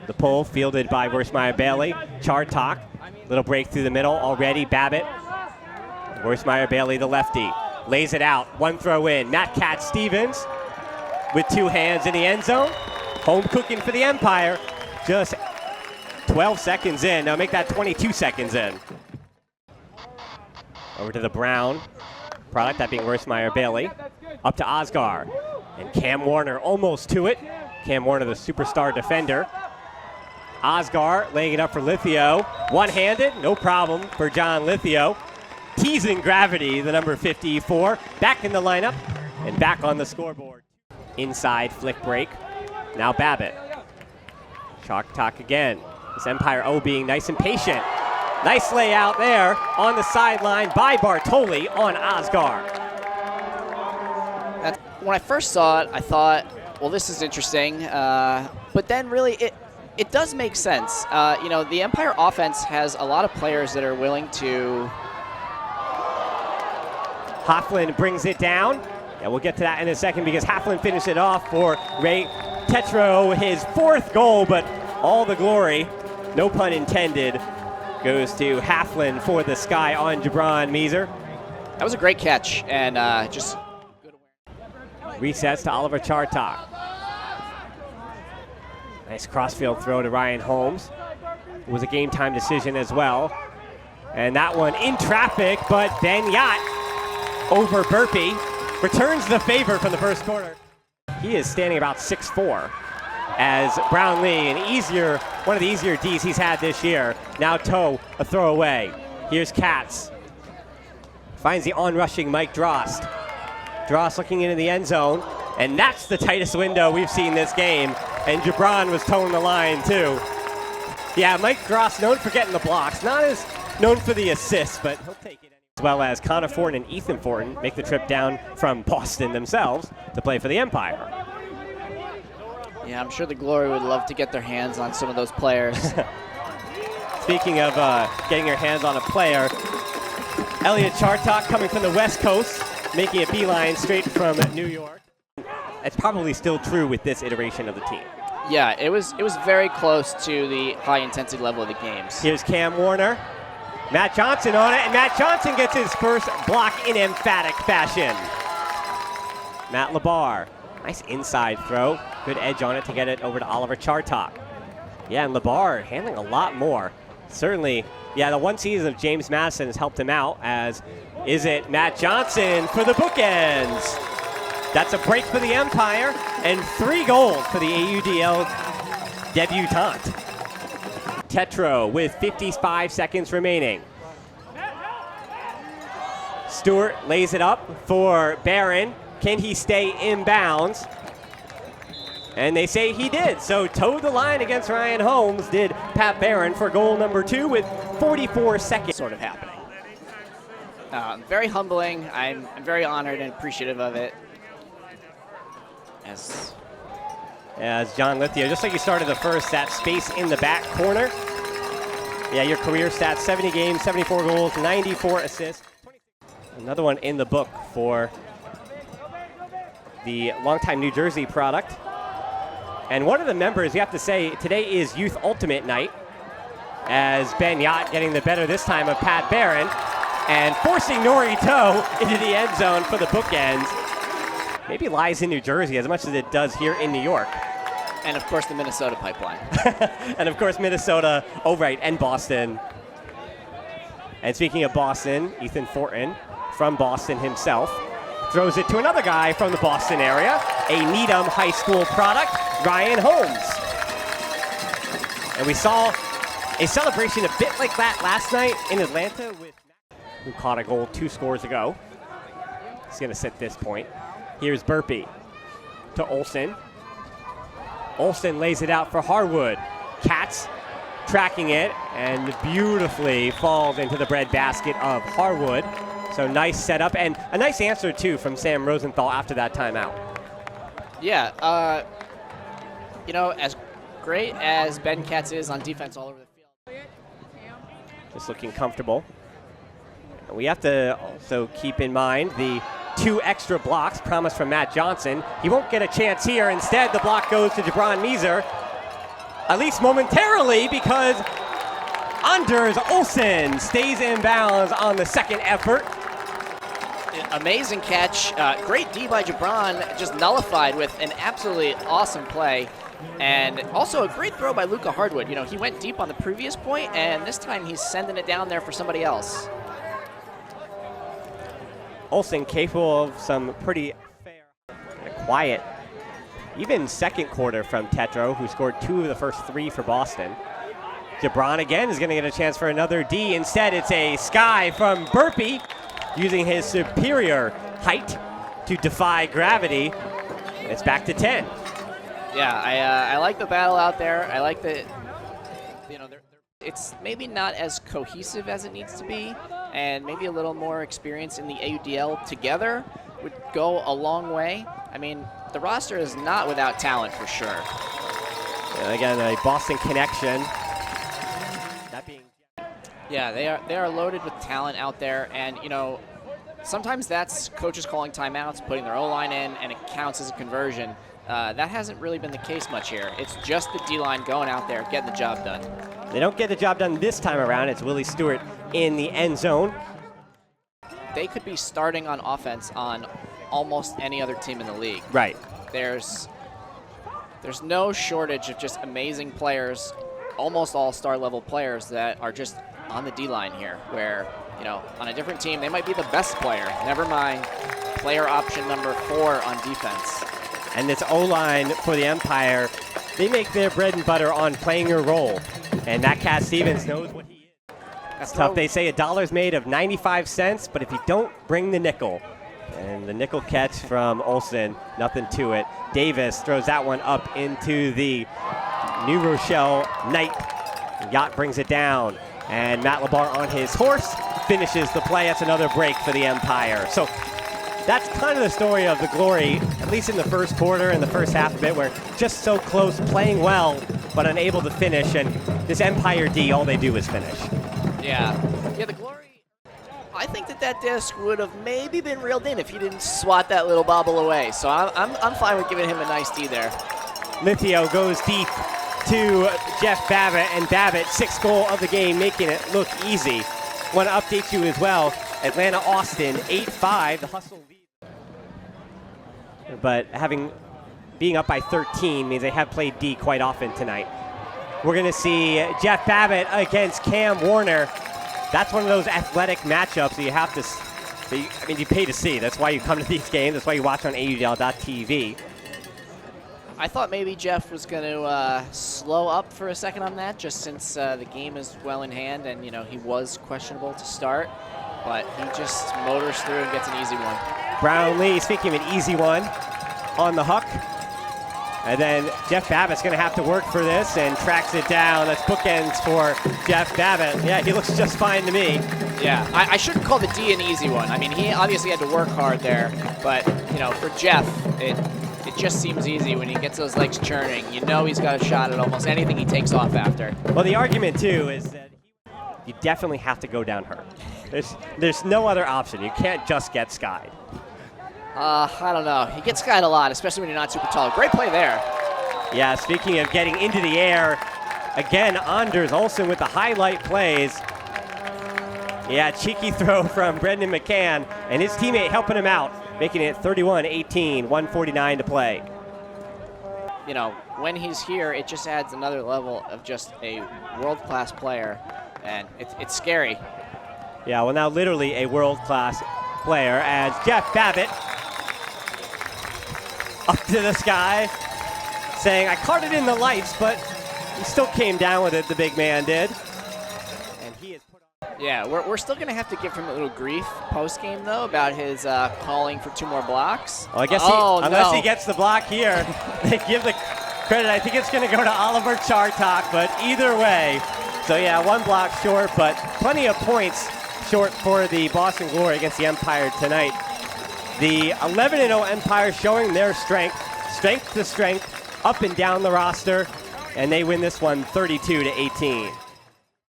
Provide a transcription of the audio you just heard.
The pull fielded by Wursmeyer-Bailey. Chartok, little break through the middle already. Babbitt. Wursmeyer-Bailey, the lefty, lays it out. One throw in. Matt Cat Stevens with two hands in the end zone. Home cooking for the Empire. Just 12 seconds in. Now make that 22 seconds in. Over to the Brown product, that being Wursmeyer-Bailey. Up to Osgar. And Cam Warner almost to it. Cam Warner, the superstar defender. Osgar laying it up for Lithio. One-handed, no problem for John Lithio. Teasing gravity, the number 54. Back in the lineup and back on the scoreboard. Inside flick break. Now Babbitt. Chartok again. This Empire O being nice and patient. Nice layout there on the sideline by Bartoli on Osgar. When I first saw it, I thought, well, this is interesting. But then really it does make sense. You know, the Empire offense has a lot of players that are willing to... Hofflin brings it down. Yeah, we'll get to that in a second because Hofflin finished it off for Ray Tetro, his fourth goal, but all the glory, no pun intended, goes to Hofflin for the sky on Jabron Meeser. That was a great catch, and just good awareness. Resets to Oliver Chartok. Nice crossfield throw to Ryan Holmes. It was a game time decision as well. And that one in traffic, but Ben Yacht over Burpee returns the favor from the first quarter. He is standing about 6'4", as Brown Lee, one of the easier Ds he's had this year. Now Toe, a throwaway. Here's Katz. Finds the on-rushing Mike Drost. Drost looking into the end zone, and that's the tightest window we've seen this game. And Jabron was towing the line too. Yeah, Mike Drost known for getting the blocks, not as known for the assists, but he'll take it. As well as Connor Fortin and Ethan Fortin make the trip down from Boston themselves to play for the Empire. Yeah, I'm sure the Glory would love to get their hands on some of those players. Speaking of getting your hands on a player, Elliot Chartok coming from the West Coast, making a beeline straight from New York. It's probably still true with this iteration of the team. Yeah, it was very close to the high-intensity level of the games. Here's Cam Warner. Matt Johnson on it, and Matt Johnson gets his first block in emphatic fashion. Matt Labar, nice inside throw. Good edge on it to get it over to Oliver Chartok. Yeah, and Labar handling a lot more. Certainly, yeah, the one season of James Madison has helped him out, as is it Matt Johnson for the bookends. That's a break for the Empire, and 3 goals for the AUDL debutante. Tetro with 55 seconds remaining. Stewart lays it up for Barron. Can he stay inbounds? And they say he did. So towed the line against Ryan Holmes did Pat Barron for goal number 2 with 44 seconds sort of happening. Very humbling. I'm very honored and appreciative of it. As John Lithio, just like you started the first, that space in the back corner. Yeah, your career stats, 70 games, 74 goals, 94 assists. Another one in the book for the longtime New Jersey product. And one of the members, you have to say, today is Youth Ultimate Night, as Ben Yacht getting the better this time of Pat Barron and forcing Nori Toe into the end zone for the bookends. Maybe lies in New Jersey as much as it does here in New York. And, of course, the Minnesota pipeline. And, of course, Minnesota, oh, right, and Boston. And speaking of Boston, Ethan Fortin from Boston himself throws it to another guy from the Boston area, a Needham High School product, Ryan Holmes. And we saw a celebration a bit like that last night in Atlanta with who caught a goal 2 scores ago. He's going to set this point. Here's Burpee to Olsen. Olsen lays it out for Harwood. Katz tracking it and beautifully falls into the breadbasket of Harwood. So nice setup and a nice answer too from Sam Rosenthal after that timeout. Yeah, you know, as great as Ben Katz is on defense all over the field. Just looking comfortable. We have to also keep in mind the 2 extra blocks promised from Matt Johnson. He won't get a chance here. Instead, the block goes to Jabron Meeser. at least momentarily, because Anders Olsen stays in bounds on the second effort. Amazing catch. Great D by Jabron, just nullified with an absolutely awesome play. And also a great throw by Luca Hardwood. You know, he went deep on the previous point, and this time he's sending it down there for somebody else. Olsen capable of some pretty fair, quiet, even second quarter from Tetro, who scored 2 of the first 3 for Boston. Jabron again is going to get a chance for another D. Instead, it's a sky from Burpee, using his superior height to defy gravity. It's back to 10. Yeah, I like the battle out there. I like that, you know, it's maybe not as cohesive as it needs to be, and maybe a little more experience in the AUDL together would go a long way. I mean, the roster is not without talent for sure. And again, a Boston connection. That being, yeah, they are loaded with talent out there, and you know, sometimes that's coaches calling timeouts, putting their O-line in, and it counts as a conversion. That hasn't really been the case much here. It's just the D-line going out there, getting the job done. They don't get the job done this time around. It's Willie Stewart in the end zone. They could be starting on offense on almost any other team in the league. Right. There's no shortage of just amazing players, almost all-star level players that are just on the D-line here, where, you know, on a different team, they might be the best player. Never mind player option number 4 on defense. And this O-line for the Empire, they make their bread and butter on playing your role. And that Cat Stevens knows what he is. That's tough. They say a dollar's made of 95 cents, but if you don't bring the nickel. And the nickel catch from Olsen, nothing to it. Davis throws that one up into the New Rochelle Knight. Yacht brings it down. And Matt Labar on his horse finishes the play. That's another break for the Empire. So that's kind of the story of the Glory, at least in the first quarter and the first half of it, where just so close, playing well, but unable to finish. And this Empire D, all they do is finish. Yeah, the Glory, I think that disc would have maybe been reeled in if he didn't swat that little bobble away. So I'm fine with giving him a nice D there. Lithio goes deep to Jeff Babbitt, and Babbitt, 6th goal of the game, making it look easy. Want to update you as well. Atlanta Austin 8-5, the hustle lead. But being up by 13 means they have played D quite often tonight. We're going to see Jeff Babbitt against Cam Warner. That's one of those athletic matchups that you have to, you pay to see. That's why you come to these games. That's why you watch on AUDL.tv. I thought maybe Jeff was going to slow up for a second on that, just since the game is well in hand, and you know he was questionable to start, but he just motors through and gets an easy one. Brownlee, speaking of an easy one, on the hook. And then Jeff Babbitt's going to have to work for this and tracks it down. That's bookends for Jeff Babbitt. Yeah, he looks just fine to me. Yeah, I shouldn't call the D an easy one. I mean, he obviously had to work hard there, but you know, for Jeff, it just seems easy when he gets those legs churning. You know he's got a shot at almost anything he takes off after. Well, the argument, too, is that you definitely have to go down hurt. There's no other option. You can't just get skied. I don't know. He gets skied a lot, especially when you're not super tall. Great play there. Yeah, speaking of getting into the air, again, Anders Olsen with the highlight plays. Yeah, cheeky throw from Brendan McCann, and his teammate helping him out, making it 31-18, 1:49 to play. You know, when he's here, it just adds another level of just a world-class player, and it's scary. Yeah, well, now literally a world-class player as Jeff Babbitt up to the sky, saying, I caught it in the lights, but he still came down with it, the big man did. And he is put on. Yeah, we're still going to have to give him a little grief post-game, though, about his calling for 2 more blocks. Well, I guess unless he gets the block here, they give the credit. I think it's going to go to Oliver Chartok, but either way. So, yeah, 1 block short, but plenty of points short for the Boston Glory against the Empire tonight. The 11-0 Empire showing their strength to strength, up and down the roster, and they win this one 32-18.